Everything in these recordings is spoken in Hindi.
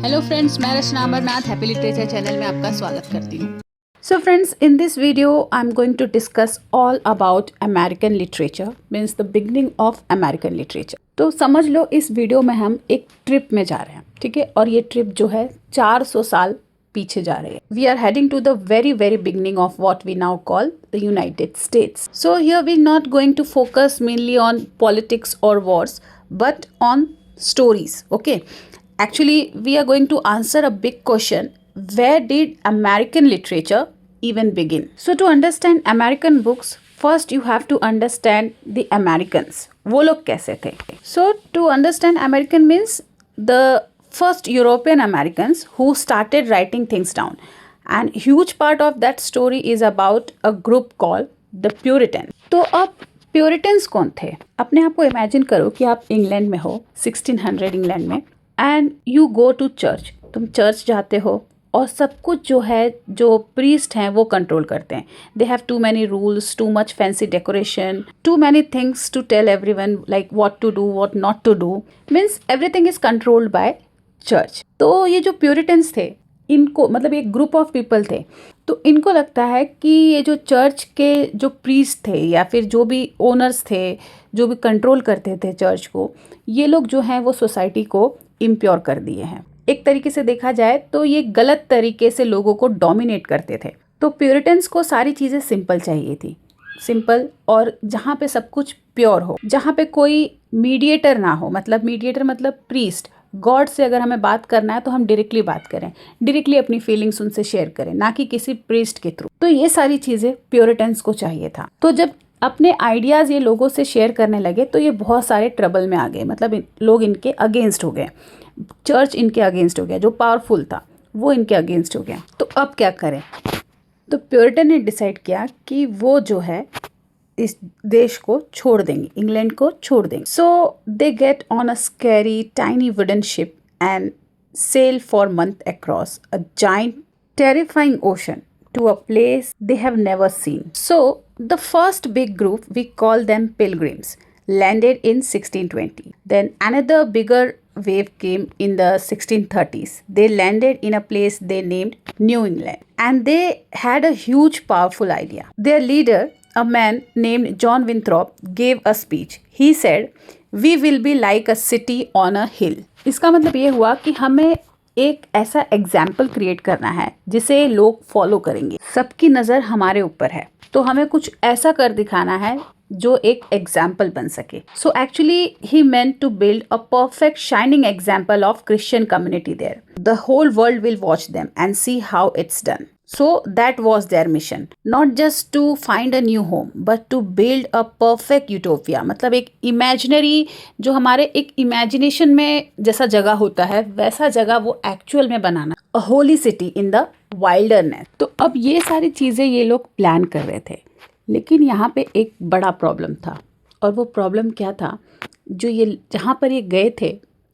हेलो फ्रेंड्स, मैं रचना अमरनाथ हैप्पी लिटरेचर चैनल में आपका स्वागत करती हूँ। So friends, in this video I'm going to discuss all about American literature, means the beginning of American literature. तो समझ लो इस वीडियो में हम एक ट्रिप में जा रहे हैं, ठीक है। और ये ट्रिप जो है 400 साल पीछे जा रही है. We are heading to the very beginning of what we now call the United States. So here we're not going to focus mainly on politics or wars, but on stories, okay. Actually, we are going to answer a big question. Where did American literature even begin? So to understand American books, first you have to understand the Americans. वो लोग कैसे थे? So to understand American means the first European Americans who started writing things down. And huge part of that story is about a group called the Puritans. तो अब Puritans कौन थे? अपने आप को इमेजिन करो कि आप इंग्लैंड में हो, 1600 इंग्लैंड में, and you go to church. तुम चर्च जाते हो और सब कुछ जो है, जो प्रीस्ट हैं वो कंट्रोल करते हैं. They have too many rules, too much fancy decoration, too many things to tell everyone like what to do, what not to do. Means everything is controlled by church. तो ये जो प्यूरिटन्स थे, इनको मतलब एक ग्रुप ऑफ पीपल थे, तो इनको लगता है कि ये जो चर्च के जो प्रीस्ट थे या फिर जो भी ओनर्स थे, जो भी कंट्रोल करते थे चर्च को, ये लोग जो हैं वो सोसाइटी को इम्प्योर कर दिए हैं. एक तरीके से देखा जाए तो ये गलत तरीके से लोगों को डोमिनेट करते थे. तो प्यूरिटन्स को सारी चीज़ें सिंपल चाहिए थी, सिंपल, और जहाँ पे सब कुछ प्योर हो, जहाँ पे कोई मीडिएटर ना हो. मतलब मीडिएटर मतलब प्रीस्ट. गॉड से अगर हमें बात करना है तो हम डायरेक्टली बात करें, डायरेक्टली अपनी फीलिंग्स उनसे शेयर करें, ना कि किसी प्रीस्ट के थ्रू. तो ये सारी चीज़ें प्यूरिटन्स को चाहिए था. तो जब अपने आइडियाज़ ये लोगों से शेयर करने लगे तो ये बहुत सारे ट्रबल में आ गए. मतलब लोग इनके अगेंस्ट हो गए, चर्च इनके अगेंस्ट हो गया, जो पावरफुल था वो इनके अगेंस्ट हो गया. तो अब क्या करें? तो प्यूरिटन ने डिसाइड किया कि वो जो है इस देश को छोड़ देंगे, इंग्लैंड को छोड़ देंगे. So they get on a scary tiny wooden ship and sail for month across a giant terrifying ocean to a place they have never seen. So the first big group, we call them pilgrims, landed in 1620. Then another bigger wave came in the 1630s. They landed in a place they named New England, and they had a huge powerful idea. Their leader, a man named John Winthrop, gave a speech. He said, "We will be like a city on a hill." इसका मतलब ये हुआ कि हमें एक ऐसा एग्जाम्पल क्रिएट करना है जिसे लोग फॉलो करेंगे. सबकी नज़र हमारे ऊपर है, तो हमें कुछ ऐसा कर दिखाना है जो एक एग्जाम्पल बन सके. So actually he meant to build a perfect shining example of Christian community there. The whole world will watch them and see how it's done. So that was their mission, not just to find a new home, but to build a perfect utopia. मतलब एक imaginary, जो हमारे एक imagination में जैसा जगह होता है वैसा जगह वो actual में बनाना. A holy city in the wilderness. तो अब ये सारी चीज़ें ये लोग प्लान कर रहे थे, लेकिन यहाँ पे एक बड़ा प्रॉब्लम था. और वो प्रॉब्लम क्या था? जो ये जहाँ पर ये गए थे,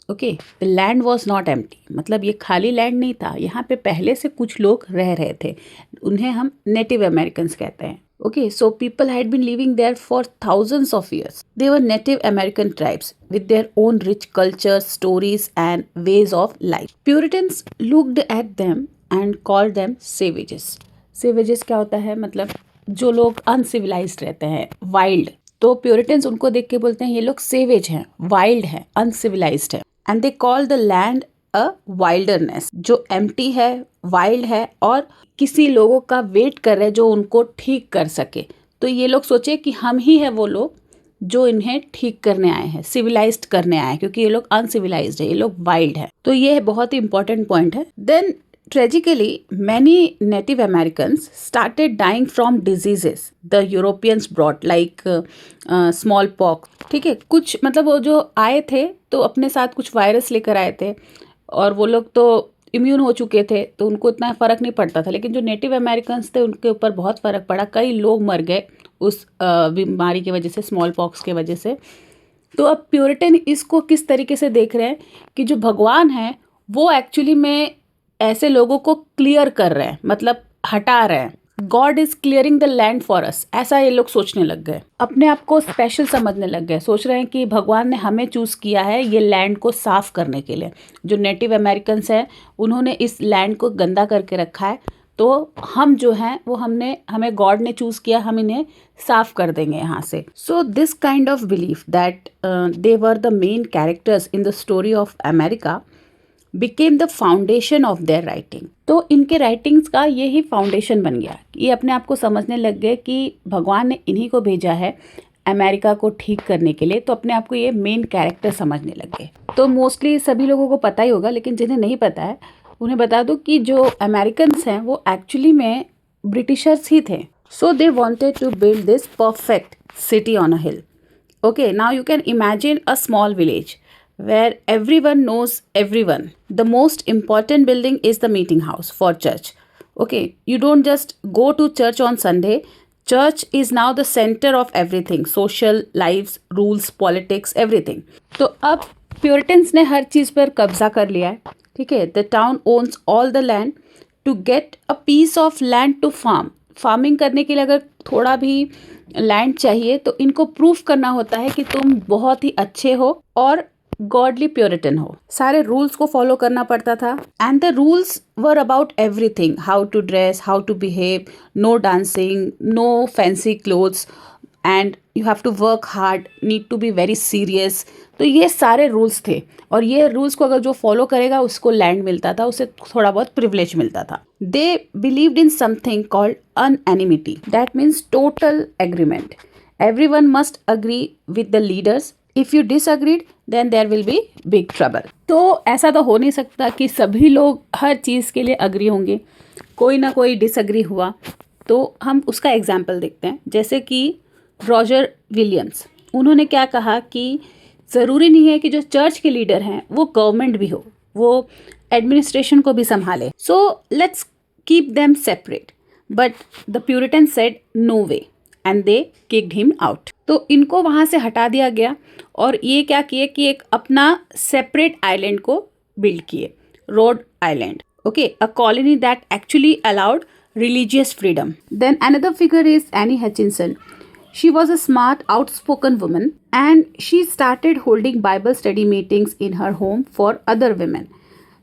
okay, the land was not empty. मतलब ये खाली लैंड नहीं था, यहाँ पे पहले से कुछ लोग रह रहे थे. उन्हें हम नेटिव अमेरिकन्स कहते हैं. Okay, so people had been living there for thousands of years. They were native American tribes with their own rich culture, stories and ways of life. Puritans looked at them and called them savages. Savages क्या होता है? मतलब जो लोग अनसिविलाइज्ड रहते हैं, वाइल्ड. तो प्यूरिटन्स उनको देख के बोलते हैं ये लोग सेवेज हैं, वाइल्ड हैं, अनसिविलाइज्ड हैं. And they call the land a wilderness, जो एम्प्टी है, वाइल्ड है, और किसी लोगों का वेट कर रहे जो उनको ठीक कर सके. तो ये लोग सोचे कि हम ही है वो लोग जो इन्हें ठीक करने आए हैं, सिविलाइज्ड करने आए हैं, क्योंकि ये लोग अनसिविलाइज्ड है, ये लोग वाइल्ड है. तो ये बहुत ही इंपॉर्टेंट पॉइंट है. Then tragically, many Native Americans started dying from diseases the Europeans brought, like smallpox. ठीक है, कुछ मतलब वो जो आए थे तो अपने साथ कुछ वायरस लेकर आए थे, और वो लोग तो इम्यून हो चुके थे तो उनको इतना फ़र्क नहीं पड़ता था. लेकिन जो नेटिव अमेरिकन्स थे उनके ऊपर बहुत फ़र्क पड़ा. कई लोग मर गए उस बीमारी की वजह से, स्मॉल पॉक्स की वजह से. तो अब प्यूरिटन इसको किस तरीके से देख रहे हैं कि जो भगवान है वो एक्चुअली में ऐसे लोगों को क्लियर कर रहे हैं, मतलब हटा रहे हैं. God is clearing the land for us, ऐसा ये लोग सोचने लग गए, अपने आप को स्पेशल समझने लग गए, सोच रहे हैं कि भगवान ने हमें चूज किया है ये लैंड को साफ करने के लिए। जो नेटिव अमेरिकन्स हैं उन्होंने इस लैंड को गंदा करके रखा है, तो हम जो हैं वो हमें गॉड ने चूज किया, हम इन्हें साफ कर देंगे यहाँ से। So this kind of belief that they were the main characters in the story of America became the foundation of their writing. तो इनके राइटिंग्स का यही फाउंडेशन बन गया। ये अपने आप को समझने लग गए कि भगवान ने इन्हीं को भेजा है अमेरिका को ठीक करने के लिए, तो अपने आप को ये मेन कैरेक्टर समझने लग गए। तो मोस्टली सभी लोगों को पता ही होगा, लेकिन जिन्हें नहीं पता है उन्हें बता दूं कि जो अमेरिकन्स हैं वो एक्चुअली में ब्रिटिशर्स ही थे। So they wanted to build this perfect city on a hill. Okay, now you can imagine a small village where everyone knows everyone. The most important building is the meeting house for church. Okay, you don't just go to church on Sunday. Church is now the center of everything, social lives, rules, politics, everything. तो अब प्योरिटन्स ने हर चीज़ पर कब्जा कर लिया है, ठीक है। The town owns all the land to get a piece of land to farm. Farming करने के लिए अगर थोड़ा भी लैंड चाहिए तो इनको प्रूफ करना होता है कि तुम बहुत ही अच्छे हो और गॉडली प्योरिटन हो। सारे रूल्स को फॉलो करना पड़ता था, and the rules were about everything, how to dress, how to behave, no dancing, no fancy clothes, and you have to work hard, need to be very serious. तो ये सारे रूल्स थे, और ये रूल्स को अगर जो फॉलो करेगा उसको लैंड मिलता था, उसे थोड़ा बहुत प्रिविलेज मिलता था। They believed in something called unanimity, that means total agreement. Everyone must agree with the leaders. If you disagreed then there will be big trouble. तो ऐसा तो हो नहीं सकता कि सभी लोग हर चीज़ के लिए अग्री होंगे, कोई ना कोई डिसअग्री हुआ। तो हम उसका एग्जाम्पल देखते हैं, जैसे कि रॉजर विलियम्स, उन्होंने क्या कहा कि ज़रूरी नहीं है कि जो चर्च के लीडर हैं वो गवर्नमेंट भी हो, वो एडमिनिस्ट्रेशन को भी संभाले। So let's keep them separate, but the Puritan said no way and they kicked him out. तो इनको वहाँ से हटा दिया गया, और ये क्या किए कि एक अपना सेपरेट आइलैंड को बिल्ड किए, Rhode Island. Okay, a colony that actually allowed religious freedom. Then another figure is Annie Hutchinson. She was a smart, outspoken woman, and she started holding Bible study meetings in her home for other women.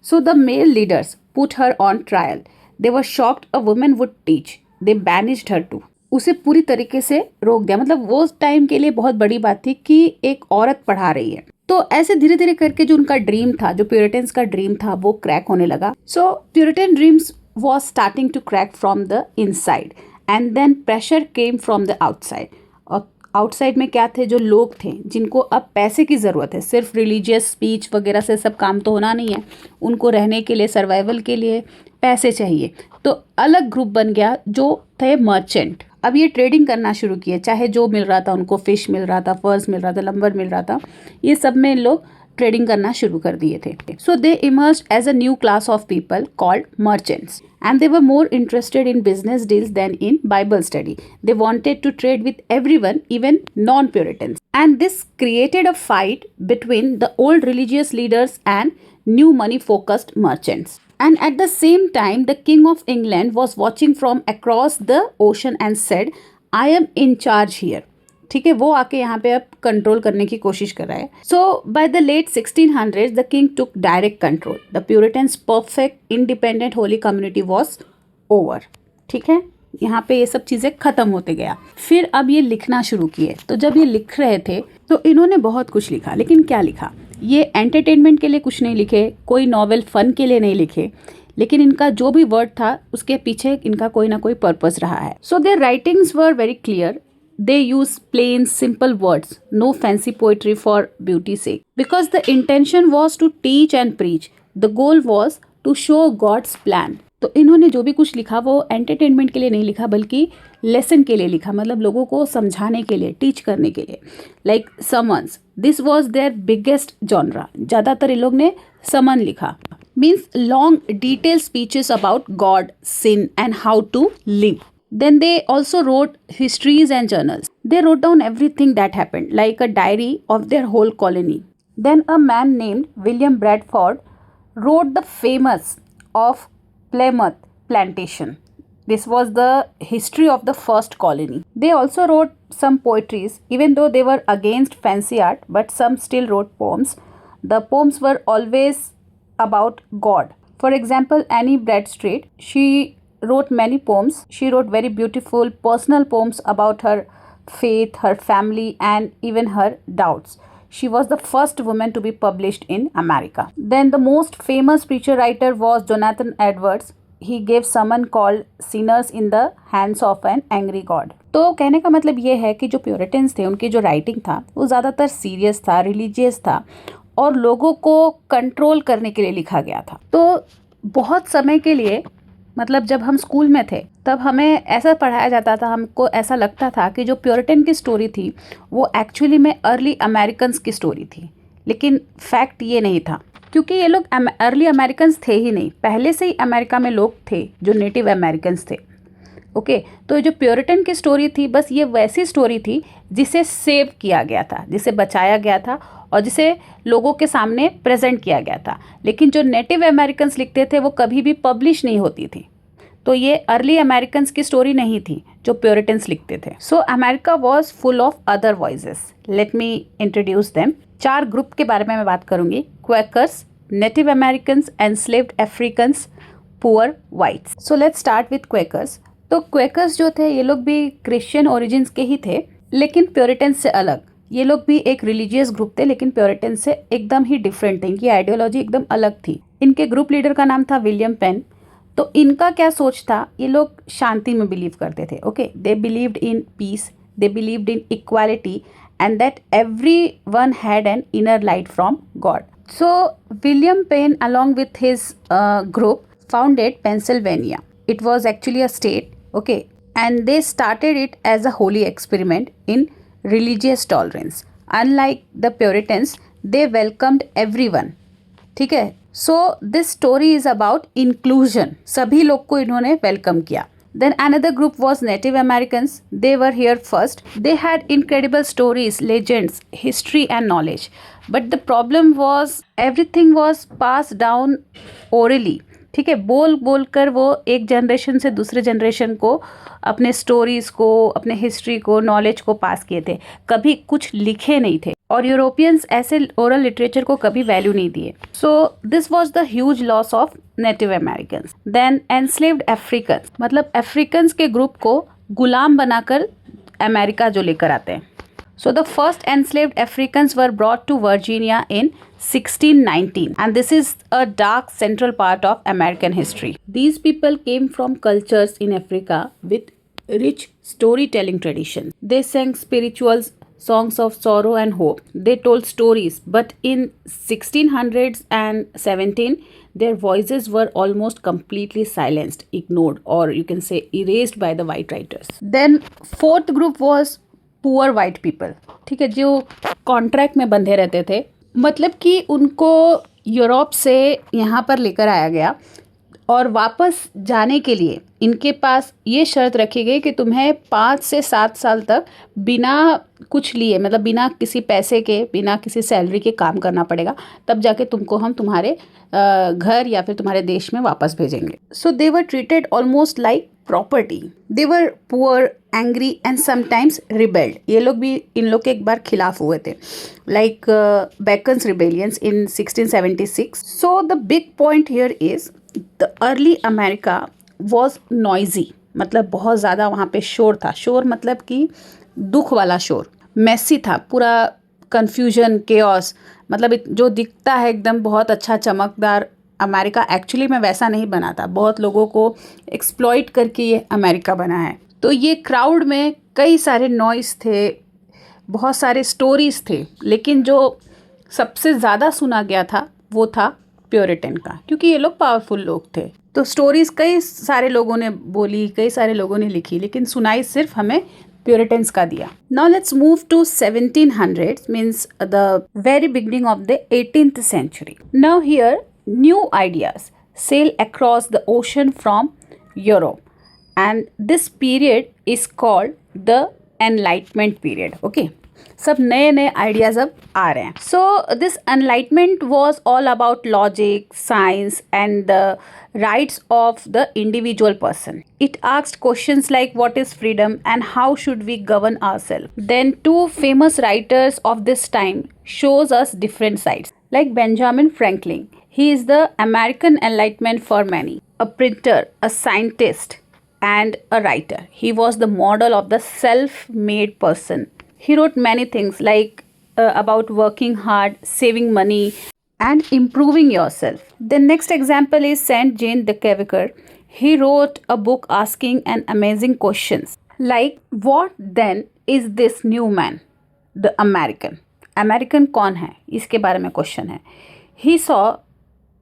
So the male leaders put her on trial. They were shocked a woman would teach. They banished her too. उसे पूरी तरीके से रोक दिया। मतलब वो टाइम के लिए बहुत बड़ी बात थी कि एक औरत पढ़ा रही है। तो ऐसे धीरे धीरे करके जो उनका ड्रीम था, जो प्यूरिटन्स का ड्रीम था, वो क्रैक होने लगा। So Puritan dreams was starting to crack from the inside, and then pressure came from the outside. और आउटसाइड में क्या थे, जो लोग थे जिनको अब पैसे की ज़रूरत है, सिर्फ रिलीजियस स्पीच वगैरह से सब काम तो होना नहीं है, उनको रहने के लिए, सर्वाइवल के लिए पैसे चाहिए। तो अलग ग्रुप बन गया जो थे मर्चेंट। अब ये ट्रेडिंग करना शुरू किए, चाहे जो मिल रहा था उनको, फिश मिल रहा था, फर्स मिल रहा था, लंबर मिल रहा था, ये सब में लोग ट्रेडिंग करना शुरू कर दिए थे। So they emerged as a new class of people called merchants, and they were more interested in business deals than in Bible study. They wanted to trade with everyone, even non-Puritans. And this created a fight between the old religious leaders and new money-focused merchants. And at the same time, the King of England was watching from across the ocean and said, I am in charge here. ठीक है, वो आके यहाँ पे अब कंट्रोल करने की कोशिश कर रहा है। So by the late 1600s the king took direct control. The Puritans perfect independent holy community was over. ठीक है, यहाँ पे ये सब चीज़ें खत्म होते गया। फिर अब ये लिखना शुरू किए। तो जब ये लिख रहे थे तो इन्होंने बहुत कुछ लिखा, लेकिन क्या लिखा? ये एंटरटेनमेंट के लिए कुछ नहीं लिखे, कोई नॉवेल फन के लिए नहीं लिखे, लेकिन इनका जो भी वर्ड था उसके पीछे इनका कोई ना कोई पर्पस रहा है। So their writings were very clear. They use plain, simple words, no fancy poetry for beauty's sake. Because the intention was to teach and preach. The goal was to show God's plan. तो इन्होंने जो भी कुछ लिखा वो एंटरटेनमेंट के लिए नहीं लिखा, बल्कि लेसन के लिए लिखा, मतलब लोगों को समझाने के लिए, टीच करने के लिए। Like sermons, this was their biggest genre. ज़्यादातर इन लोग ने समन लिखा, means long detail speeches about God, sin and how to live. Then they also wrote histories and journals. They wrote down everything that happened, like a diary of their whole colony. Then a man named William Bradford wrote the famous of Plymouth Plantation. This was the history of the first colony. They also wrote some poetries, even though they were against fancy art, but some still wrote poems. The poems were always about God. For example, Annie Bradstreet, she wrote many poems. She wrote very beautiful personal poems about her faith, her family, and even her doubts. She was the first woman to be published in America. Then the most famous preacher writer was Jonathan Edwards. He gave sermon called Sinners in the Hands of an Angry God. तो कहने का मतलब ये है कि जो प्योरिटन्स थे उनकी जो राइटिंग था वो ज़्यादातर सीरियस था, रिलीजियस था और लोगों को कंट्रोल करने के लिए लिखा गया था. तो बहुत समय के लिए मतलब जब हम स्कूल में थे तब हमें ऐसा पढ़ाया जाता था, हमको ऐसा लगता था कि जो प्योरिटन की स्टोरी थी वो एक्चुअली में अर्ली अमेरिकन्स की स्टोरी थी. लेकिन फैक्ट ये नहीं था, क्योंकि ये लोग अर्ली अमेरिकन्स थे ही नहीं. पहले से ही अमेरिका में लोग थे जो नेटिव अमेरिकन्स थे. ओके तो जो प्योरिटन की स्टोरी थी बस ये वैसी स्टोरी थी जिसे सेव किया गया था, जिसे बचाया गया था और जिसे लोगों के सामने प्रेजेंट किया गया था. लेकिन जो नेटिव अमेरिकन्स लिखते थे वो कभी भी पब्लिश नहीं होती थी. तो ये अर्ली अमेरिकन्स की स्टोरी नहीं थी जो प्योरिटन्स लिखते थे. So America was full of other voices. Let me introduce them. 4 group के बारे में मैं बात करूंगी. Quakers, native Americans, enslaved Africans, poor whites. So let's start with Quakers. तो क्वेकर्स जो थे ये लोग भी क्रिश्चियन ओरिजिन्स के ही थे लेकिन प्योरिटन्स से अलग. ये लोग भी एक रिलीजियस ग्रुप थे लेकिन प्योरिटन से एकदम ही डिफरेंट थे. इनकी आइडियोलॉजी एकदम अलग थी. इनके ग्रुप लीडर का नाम था विलियम पेन. तो इनका क्या सोच था, ये लोग शांति में बिलीव करते थे. Okay they believed in peace, they believed in equality and that everyone had an inner light from God. So William Penn along with his group founded Pennsylvania. It was actually a state, okay, and they started it as a holy experiment in religious tolerance. Unlike the Puritans, they welcomed everyone. ठीक है. So this story is about inclusion. सभी लोग को इन्होंने वेलकम किया. Then another group was native Americans. They were here first. They had incredible stories, legends, history and knowledge. But the problem was everything was pass down orally. ठीक है, बोल बोल कर वो एक जनरेशन से दूसरे जनरेशन को अपने स्टोरीज़ को, अपने हिस्ट्री को, नॉलेज को पास किए थे. कभी कुछ लिखे नहीं थे और यूरोपियंस ऐसे ओरल लिटरेचर को कभी वैल्यू नहीं दिए. So this was the huge loss of native Americans. Then enslaved Africans, मतलब अफ्रीकन्स के ग्रुप को गुलाम बनाकर अमेरिका जो लेकर आते हैं. So the first enslaved Africans were brought to Virginia in 1619 and this is a dark central part of American history. These people came from cultures in Africa with rich storytelling tradition. They sang spirituals, songs of sorrow and hope. They told stories, but in 1600s and 17 their voices were almost completely silenced, ignored, or you can say erased by the white writers. Then fourth group was poor white people. ठीक है, जो कॉन्ट्रैक्ट में बंधे रहते थे, मतलब कि उनको यूरोप से यहाँ पर लेकर आया गया और वापस जाने के लिए इनके पास ये शर्त रखी गई कि तुम्हें 5 से 7 साल तक बिना कुछ लिए, मतलब बिना किसी पैसे के, बिना किसी सैलरी के काम करना पड़ेगा, तब जाके तुमको हम तुम्हारे घर या फिर तुम्हारे देश में वापस भेजेंगे. So they were treated almost like property. They were poor, angry and sometimes rebelled. ये लोग भी इन लोग के एक बार खिलाफ हुए थे, like beckons rebellions in 1676. So the big point here is the early America was noisy, मतलब बहुत ज़्यादा वहाँ पे शोर था. शोर मतलब कि दुख वाला शोर. मेसी था, पूरा कन्फ्यूजन, केओस, मतलब जो दिखता है एकदम बहुत अच्छा चमकदार अमेरिका एक्चुअली में वैसा नहीं बना था. बहुत लोगों को एक्सप्लॉइट करके ये अमेरिका बना है. तो ये क्राउड में कई सारे नॉइस थे, बहुत सारे स्टोरीज थे, लेकिन जो सबसे ज़्यादा सुना गया था वो था प्योरिटन का, क्योंकि ये लोग पावरफुल लोग थे. तो स्टोरीज कई सारे लोगों ने बोली, कई सारे लोगों ने लिखी, लेकिन सुनाई सिर्फ हमें प्योरिटन्स का दिया. Now let's move to 1700s, means the very beginning of the 18th century. Now here new ideas sail across the ocean from Europe, and this period is called the Enlightenment period. Okay, सब नए नए आइडियाज अब आ रहे हैं. So this enlightenment was all about logic, science and the rights of the individual person. It asked questions like what is freedom and how should we govern ourselves. Then two famous writers of this time shows us different sides, like Benjamin Franklin. He is the American Enlightenment for many, a printer, a scientist and a writer. He was the model of the self-made person. He wrote many things like about working hard, saving money and improving yourself. The next example is Saint Jean de Quevecer. He wrote a book asking an amazing questions like what then is this new man, the American. American कौन है, इसके बारे में क्वेश्चन है. He saw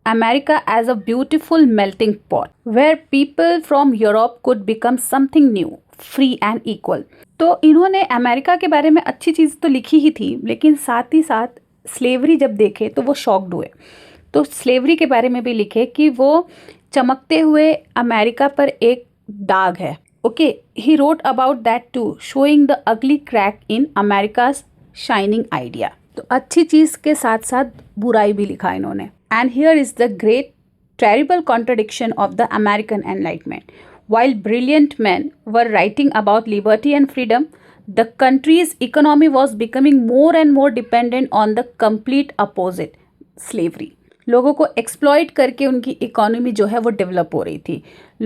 America as a beautiful melting pot where people from Europe could become something new, free and equal. तो इन्होंने अमेरिका के बारे में अच्छी चीज़ तो लिखी ही थी, लेकिन साथ ही साथ स्लेवरी जब देखे तो वो शॉक्ड हुए. तो स्लेवरी के बारे में भी लिखे कि वो चमकते हुए अमेरिका पर एक दाग है. Okay, he wrote about that too, showing the ugly crack in America's shining idea. तो अच्छी चीज़ के साथ साथ बुराई भी लिखा इन्होंने. And here is the great terrible contradiction of the American enlightenment. While brilliant men were writing about liberty and freedom, the country's economy was becoming more and more dependent on the complete opposite, slavery. लोगों को exploit करके उनकी economy जो है वो develop हो रही थी.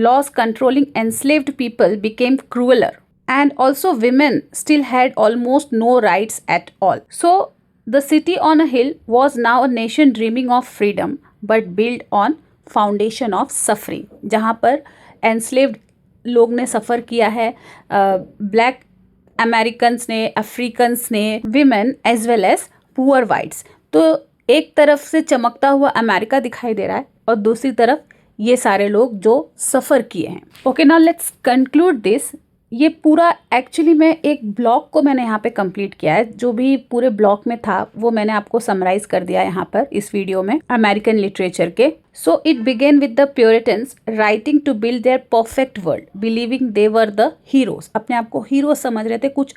Laws controlling enslaved people became crueler, and also women still had almost no rights at all. So the city on a hill was now a nation dreaming of freedom, but built on foundation of suffering. जहाँ पर एनस्लेव्ड लोग ने सफ़र किया है, ब्लैक अमेरिकन्स ने, अफ्रीकन्स ने, women as well as poor whites. तो एक तरफ से चमकता हुआ अमेरिका दिखाई दे रहा है और दूसरी तरफ ये सारे लोग जो सफ़र किए हैं. Okay, now let's conclude this. ये पूरा एक्चुअली मैं एक ब्लॉग को मैंने यहाँ पे कंप्लीट किया है. जो भी पूरे ब्लॉग में था वो मैंने आपको समराइज कर दिया यहाँ पर इस वीडियो में अमेरिकन लिटरेचर के. So it began with the Puritans writing to build their perfect world, believing they were the heroes. अपने आप को हीरो समझ रहे थे, कुछ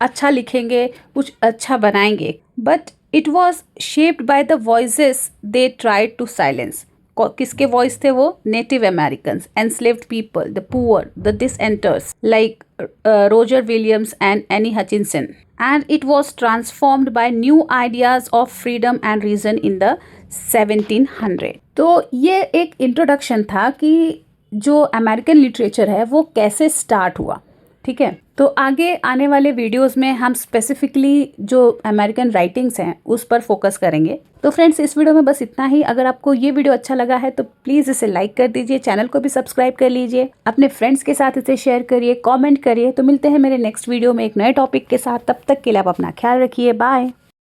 अच्छा लिखेंगे, कुछ अच्छा बनाएंगे. But it was shaped by the voices they tried to silence. किसके वॉइस थे वो? Native Americans, enslaved people, the poor, the dissenters like Roger Williams and Anne Hutchinson. And it was transformed by new ideas of freedom and reason in the 1700. तो ये एक इंट्रोडक्शन था कि जो अमेरिकन लिटरेचर है वो कैसे स्टार्ट हुआ. ठीक है, तो आगे आने वाले वीडियोस में हम स्पेसिफिकली जो अमेरिकन राइटिंग्स हैं उस पर फोकस करेंगे. तो फ्रेंड्स, इस वीडियो में बस इतना ही. अगर आपको ये वीडियो अच्छा लगा है तो प्लीज़ इसे लाइक कर दीजिए, चैनल को भी सब्सक्राइब कर लीजिए, अपने फ्रेंड्स के साथ इसे शेयर करिए, कमेंट करिए. तो मिलते हैं मेरे नेक्स्ट वीडियो में एक नए टॉपिक के साथ. तब तक के लिए आप अपना ख्याल रखिए. बाय.